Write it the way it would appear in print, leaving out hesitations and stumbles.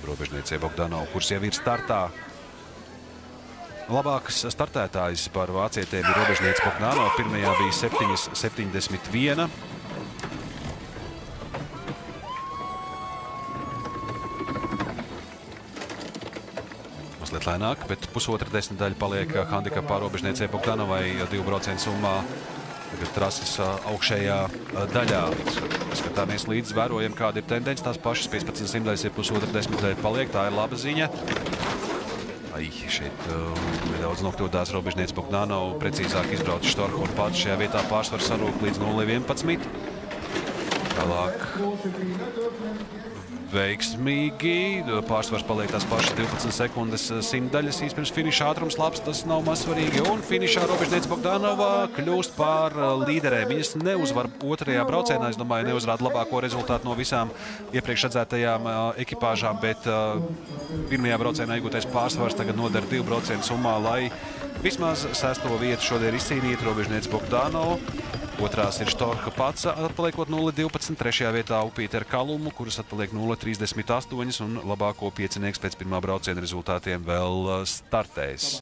robežniecei Bogdanovu, kurš jau ir startā. Labāks startētājs par vācietēm ir robežniece Bogdanova. Pirmajā bija 7,71. Mazliet lēnāk, bet pusotra desmitaļa paliek handikapā robežniecei Bogdanovai 2 braucienu summā. Tagad trases augšējā daļā. Skatāmies līdz, vērojam, kāda ir tendence. Tās pašas 15 simtaļas ir pusotra desmitaļa paliek. Tā ir laba ziņa. Šeit nedaudz nokļūdās robežniece Bogdanova. Precīzāk izbrauc Štorha un pats šajā vietā pārsvars sarūk līdz 0,11. Tālāk veiksmīgi. Pārsvars paliek tās pašas 12 sekundes simtdaļas. Īspirms finiša ātrums labs, tas nav mazsvarīgi. Un finišā robežniece Bogdanova kļūst par līderēm. Viņas neuzvar otrajā braucienā, es domāju, neuzrāda labāko rezultātu no visām iepriekš redzētajām ekipāžām, bet pirmajā braucienā iegūtais pārsvars tagad nodara 2 braucienu summā, lai vismaz 6. vietu šodien izcīnītu robežniece Bogdanova. Otrās ir Štorha pats, atpaliekot 0,12. Trešajā vietā Upīte ar Kalumu, kuras atpaliek 0,38. Un labāko piecinieks pēc pirmā brauciena rezultātiem vēl startēs.